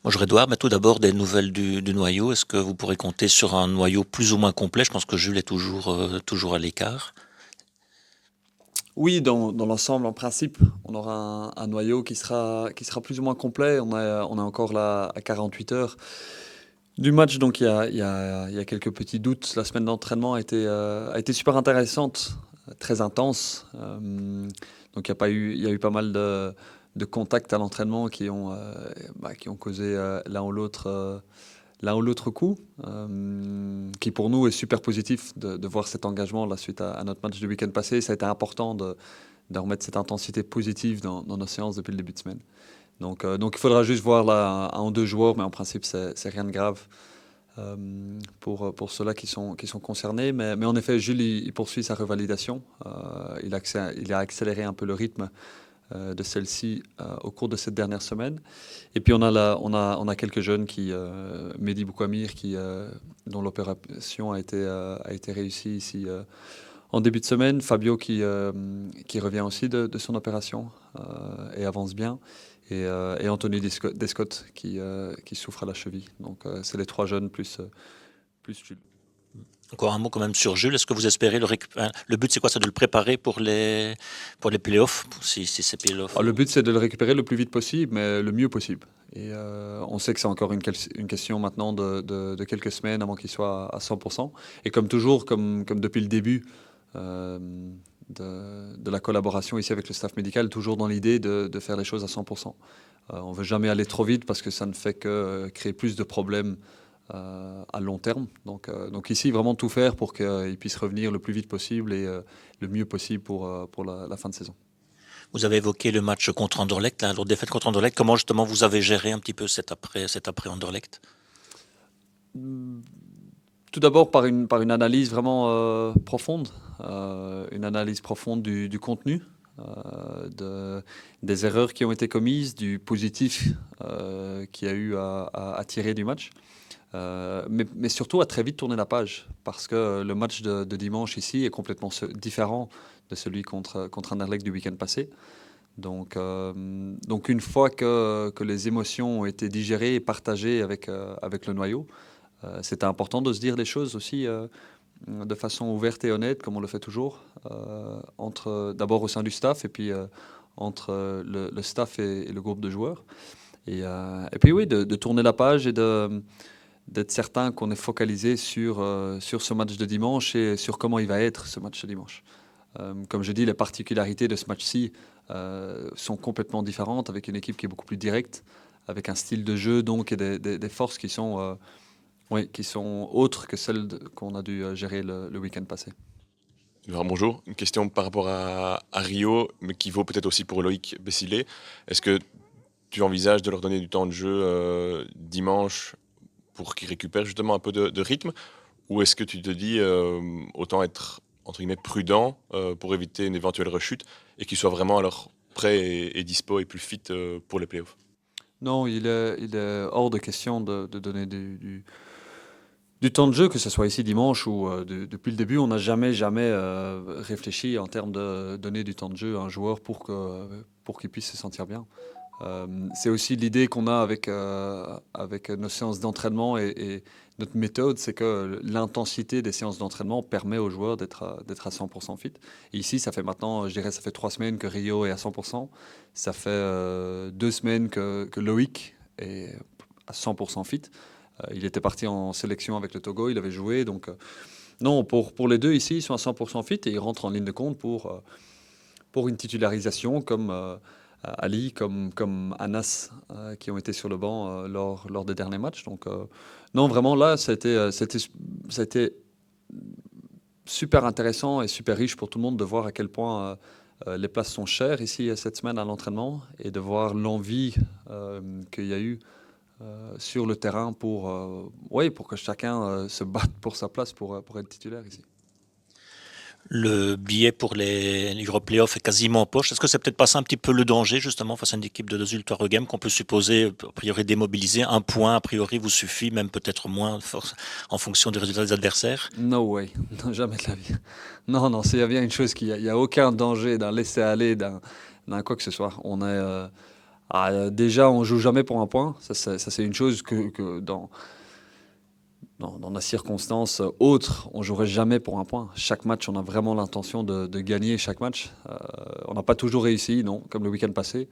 Bonjour Edouard, mais tout d'abord des nouvelles du noyau. Est-ce que vous pourrez compter sur un noyau plus ou moins complet? Je pense que Jules est toujours à l'écart. Oui, dans l'ensemble, en principe, on aura un noyau qui sera plus ou moins complet. On est encore là à 48 heures du match, donc il y a quelques petits doutes. La semaine d'entraînement a été super intéressante, très intense. Donc il y a eu pas mal de contacts à l'entraînement qui ont causé l'un ou l'autre coup, qui pour nous est super positif de voir cet engagement là, suite à notre match du week-end passé. Ça a été important de remettre cette intensité positive dans nos séances depuis le début de semaine. Donc il faudra juste voir là un ou deux joueurs, mais en principe c'est rien de grave pour ceux-là qui sont concernés. Mais en effet, Jules il poursuit sa revalidation. Il a accéléré un peu le rythme de celle-ci au cours de cette dernière semaine. Et puis on a quelques jeunes Mehdi Boukwamir, dont l'opération a été réussie ici en début de semaine. Fabio qui revient aussi de son opération et avance bien. Et Anthony Descott qui souffre à la cheville. Donc c'est les trois jeunes plus Jules. Encore un mot quand même sur Jules. Est-ce que vous espérez le récupérer? Le but c'est quoi? C'est de le préparer pour les playoffs, si c'est playoffs. Alors, le but, c'est de le récupérer le plus vite possible, mais le mieux possible. Et on sait que c'est encore une question maintenant de quelques semaines avant qu'il soit à 100%. Et comme toujours, comme depuis le début euh, de la collaboration ici avec le staff médical, toujours dans l'idée de faire les choses à 100%. On ne veut jamais aller trop vite parce que ça ne fait que créer plus de problèmes à long terme. Donc ici, vraiment tout faire pour qu'il puisse revenir le plus vite possible et le mieux possible pour la fin de saison. Vous avez évoqué le match contre Anderlecht, la défaite contre Anderlecht. Comment justement vous avez géré un petit peu cet après Anderlecht? Tout d'abord par une analyse vraiment profonde, une analyse profonde du contenu, des erreurs qui ont été commises, du positif qu'il y a eu à tirer du match. Mais surtout à très vite tourner la page, parce que le match de dimanche ici est complètement différent de celui contre Anderlecht du week-end passé. Donc une fois que les émotions ont été digérées et partagées avec le noyau, c'était important de se dire les choses aussi de façon ouverte et honnête, comme on le fait toujours, d'abord au sein du staff et puis entre le staff et le groupe de joueurs. Et puis oui, de tourner la page et d'être certain qu'on est focalisé sur ce match de dimanche et sur comment il va être ce match de dimanche. Comme je dis, les particularités de ce match-ci sont complètement différentes, avec une équipe qui est beaucoup plus directe, avec un style de jeu donc et des forces qui sont autres que celles qu'on a dû gérer le week-end passé. Alors, bonjour, une question par rapport à Rio, mais qui vaut peut-être aussi pour Loïc Bessilé. Est-ce que tu envisages de leur donner du temps de jeu dimanche pour qu'ils récupèrent justement un peu de rythme? Ou est-ce que tu te dis autant être entre guillemets prudent pour éviter une éventuelle rechute et qu'ils soient vraiment alors prêts et dispo et plus fit pour les playoffs? Non, il est hors de question de donner du temps de jeu, que ce soit ici dimanche ou depuis le début, on n'a jamais réfléchi en termes de donner du temps de jeu à un joueur pour qu'il puisse se sentir bien. C'est aussi l'idée qu'on a avec nos séances d'entraînement et notre méthode, c'est que l'intensité des séances d'entraînement permet aux joueurs d'être à 100% fit. Et ici, ça fait maintenant, je dirais, ça fait 3 semaines que Rio est à 100%. Ça fait 2 semaines que Loïc est à 100% fit. Il était parti en sélection avec le Togo, il avait joué. Donc, non, pour les deux ici, ils sont à 100% fit et ils rentrent en ligne de compte pour une titularisation comme Ali, comme Anas, qui ont été sur le banc lors des derniers matchs. Donc, non, vraiment, là, ça a été super intéressant et super riche pour tout le monde de voir à quel point les places sont chères ici cette semaine à l'entraînement et de voir l'envie qu'il y a eu sur le terrain pour que chacun se batte pour sa place pour être titulaire ici. Le billet pour les Europe Playoffs est quasiment en poche. Est-ce que c'est peut-être pas ça un petit peu le danger, justement, face à une équipe de deux Ultra Regames qu'on peut supposer, a priori, démobiliser? Un point, a priori, vous suffit, même peut-être moins, en fonction des résultats des adversaires. No way, non, jamais de la vie. Non, non, s'il y a bien une chose il y a aucun danger d'un laisser-aller, d'un quoi que ce soit. Déjà, on joue jamais pour un point. Ça, c'est une chose que dans la circonstance autre, on jouerait jamais pour un point. Chaque match, on a vraiment l'intention de gagner chaque match. On n'a pas toujours réussi, non, comme le week-end passé.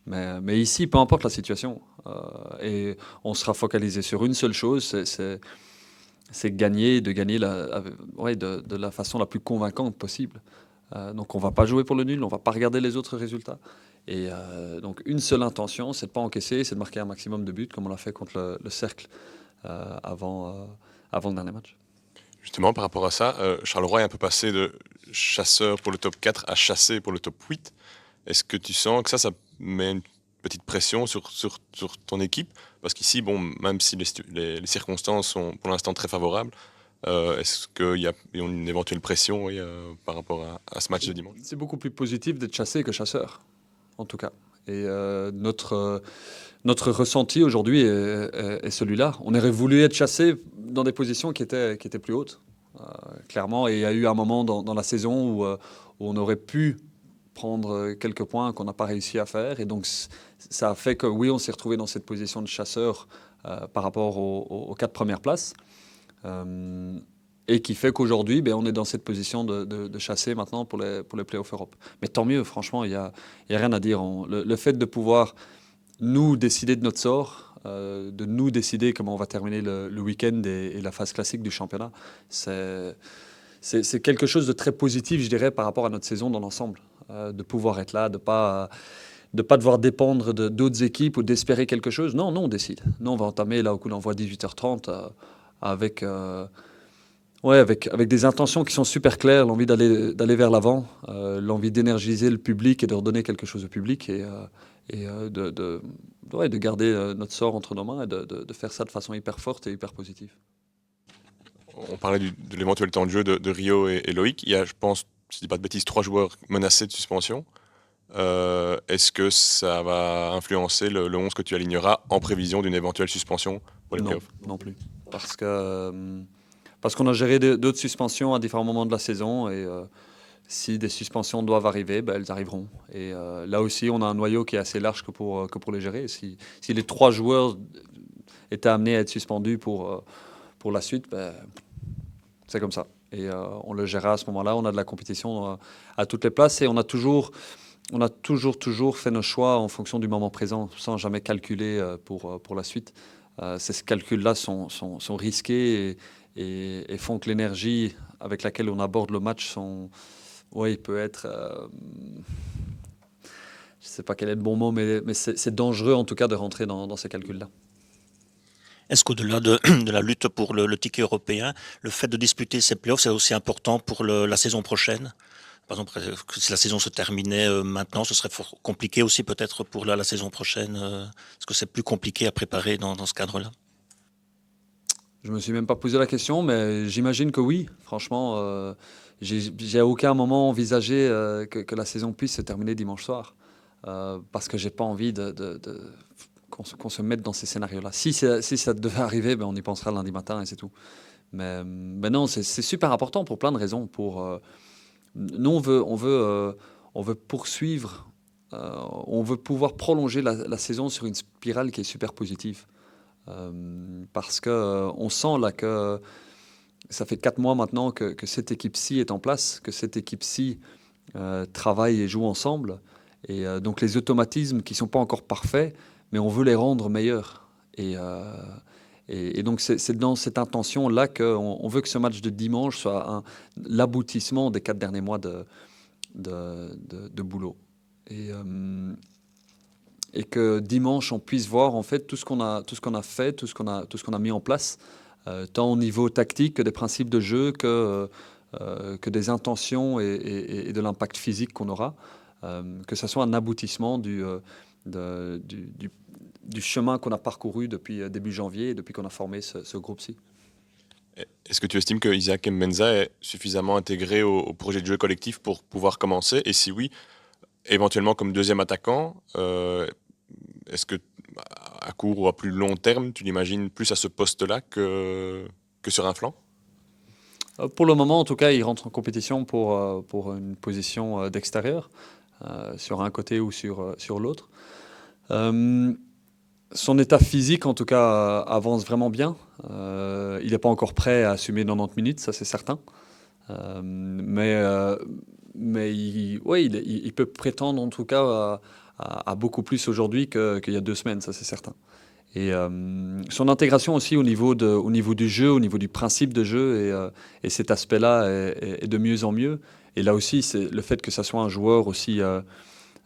Mais ici, peu importe la situation. Et on sera focalisé sur une seule chose, c'est de gagner de la façon la plus convaincante possible. Donc on va pas jouer pour le nul, on va pas regarder les autres résultats. Et donc une seule intention, c'est de pas encaisser, c'est de marquer un maximum de buts, comme on l'a fait contre le Cercle avant le dernier match. Justement, par rapport à ça, Charleroi est un peu passé de chasseur pour le top 4 à chasser pour le top 8. Est-ce que tu sens que ça met une petite pression sur ton équipe? Parce qu'ici, bon, même si les circonstances sont pour l'instant très favorables, est-ce qu'il y a une éventuelle pression, oui, par rapport à ce match de dimanche? C'est beaucoup plus positif d'être chassé que chasseur, en tout cas. Et notre ressenti aujourd'hui est celui-là. On aurait voulu être chassé dans des positions qui étaient plus hautes, clairement. Et il y a eu un moment dans la saison où on aurait pu prendre quelques points qu'on n'a pas réussi à faire. Et donc, ça a fait que, oui, on s'est retrouvé dans cette position de chasseur par rapport aux 4 premières places. Et qui fait qu'aujourd'hui, on est dans cette position de chasser maintenant pour les playoffs Europe. Mais tant mieux, franchement, il y a rien à dire. Le fait de pouvoir nous décider de notre sort, de nous décider comment on va terminer le week-end et la phase classique du championnat, c'est quelque chose de très positif, je dirais, par rapport à notre saison dans l'ensemble. De pouvoir être là, de pas devoir dépendre d'autres équipes ou d'espérer quelque chose. Non, on décide. Nous, on va entamer là au coup d'envoi 18h30 avec des intentions qui sont super claires, l'envie d'aller vers l'avant, l'envie d'énergiser le public et de redonner quelque chose au public et de garder notre sort entre nos mains et de faire ça de façon hyper forte et hyper positive. On parlait de l'éventuel temps de jeu de Rio et Loïc. Il y a, je pense, si je dis pas de bêtises, 3 joueurs menacés de suspension. Est-ce que ça va influencer le 11 que tu aligneras en prévision d'une éventuelle suspension pour les playoffs? Non plus. Parce qu'on a géré d'autres suspensions à différents moments de la saison et si des suspensions doivent arriver, elles arriveront. Et là aussi, on a un noyau qui est assez large que pour les gérer. Si les 3 joueurs étaient amenés à être suspendus pour la suite, c'est comme ça. Et on le gérera à ce moment-là. On a de la compétition à toutes les places et on a toujours fait nos choix en fonction du moment présent, sans jamais calculer pour la suite. Ces calculs-là sont risqués et font que l'énergie avec laquelle on aborde le match peut être... je ne sais pas quel est le bon mot, mais c'est dangereux en tout cas de rentrer dans ces calculs-là. Est-ce qu'au-delà de la lutte pour le ticket européen, le fait de disputer ces playoffs, c'est aussi important pour la saison prochaine? Par exemple, si la saison se terminait maintenant, ce serait fort compliqué aussi peut-être pour la saison prochaine. Est-ce que c'est plus compliqué à préparer dans ce cadre-là? Je me suis même pas posé la question, mais j'imagine que oui. Franchement, j'ai à aucun moment envisagé que la saison puisse se terminer dimanche soir. Parce que j'ai pas envie qu'on se mette dans ces scénarios-là. Si ça devait arriver, on y pensera lundi matin et c'est tout. Mais non, c'est super important pour plein de raisons. Nous, on veut poursuivre, on veut pouvoir prolonger la saison sur une spirale qui est super positive. Parce qu'on sent là que ça fait 4 mois maintenant que cette équipe-ci est en place, que cette équipe-ci travaille et joue ensemble. Et donc les automatismes qui ne sont pas encore parfaits, mais on veut les rendre meilleurs. Et donc c'est dans cette intention-là qu'on veut que ce match de dimanche soit l'aboutissement des 4 derniers mois de boulot. Et que dimanche on puisse voir en fait tout ce qu'on a fait, tout ce qu'on a mis en place, tant au niveau tactique que des principes de jeu, que des intentions et de l'impact physique qu'on aura, que ça soit un aboutissement du chemin qu'on a parcouru depuis début janvier, depuis qu'on a formé ce groupe-ci. Est-ce que tu estimes que Isaac Mbenza est suffisamment intégré au projet de jeu collectif pour pouvoir commencer? Et si oui, éventuellement comme deuxième attaquant, est-ce que à court ou à plus long terme, tu l'imagines plus à ce poste-là que sur un flanc? Pour le moment, en tout cas, il rentre en compétition pour une position d'extérieur, sur un côté ou sur l'autre. Euh, Son état physique, en tout cas, avance vraiment bien. Il n'est pas encore prêt à assumer 90 minutes, ça c'est certain. Euh, mais ouais, il peut prétendre en tout cas à beaucoup plus aujourd'hui qu'il y a 2 semaines, ça c'est certain. Et son intégration aussi au niveau du jeu, au niveau du principe de jeu, et cet aspect-là est de mieux en mieux. Et là aussi, c'est le fait que ça soit un joueur aussi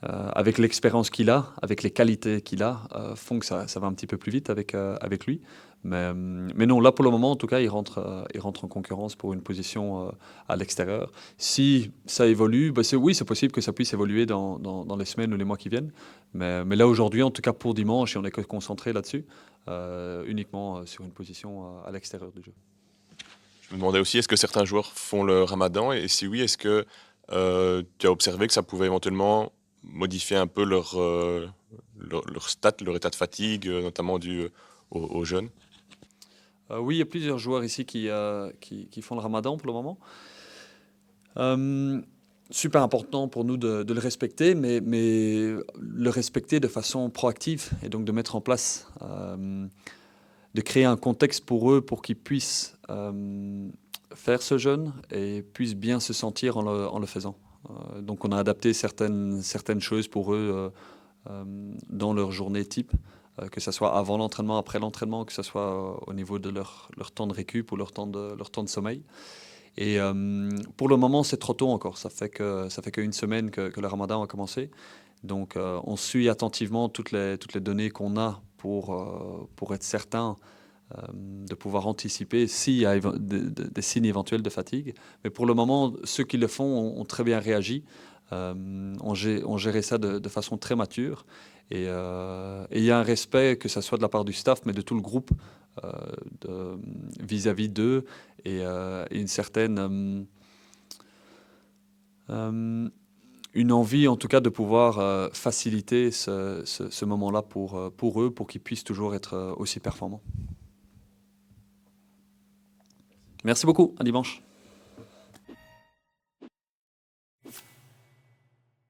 avec l'expérience qu'il a, avec les qualités qu'il a, font que ça va un petit peu plus vite avec lui. Mais non, là pour le moment, en tout cas, il rentre en concurrence pour une position à l'extérieur. Si ça évolue, bah oui, c'est possible que ça puisse évoluer dans les semaines ou les mois qui viennent. Mais là aujourd'hui, en tout cas pour dimanche, et on est concentré là-dessus, uniquement sur une position à l'extérieur du jeu. Je me demandais aussi, est-ce que certains joueurs font le ramadan? Et si oui, est-ce que tu as observé que ça pouvait éventuellement modifier un peu leur stat, leur état de fatigue, notamment dû aux jeunes? Oui, il y a plusieurs joueurs ici qui font le ramadan pour le moment. Euh, Super important pour nous de le respecter, mais le respecter de façon proactive et donc de mettre en place, de créer un contexte pour eux pour qu'ils puissent faire ce jeûne et puissent bien se sentir en le faisant. Donc on a adapté certaines choses pour eux dans leur journée type, que ce soit avant l'entraînement, après l'entraînement, que ce soit au niveau de leur temps de récup ou leur temps de sommeil. Et pour le moment, c'est trop tôt encore. Ça fait qu'une semaine que le ramadan a commencé. Donc on suit attentivement toutes les données qu'on a pour être certain de pouvoir anticiper s'il y a des signes éventuels de fatigue. Mais pour le moment, ceux qui le font ont très bien réagi, ont géré ça de façon très mature. Et il y a un respect, que ce soit de la part du staff, mais de tout le groupe, euh, vis-à-vis d'eux, et une certaine une envie, en tout cas, de pouvoir faciliter ce moment-là pour eux, pour qu'ils puissent toujours être aussi performants. Merci beaucoup, à dimanche.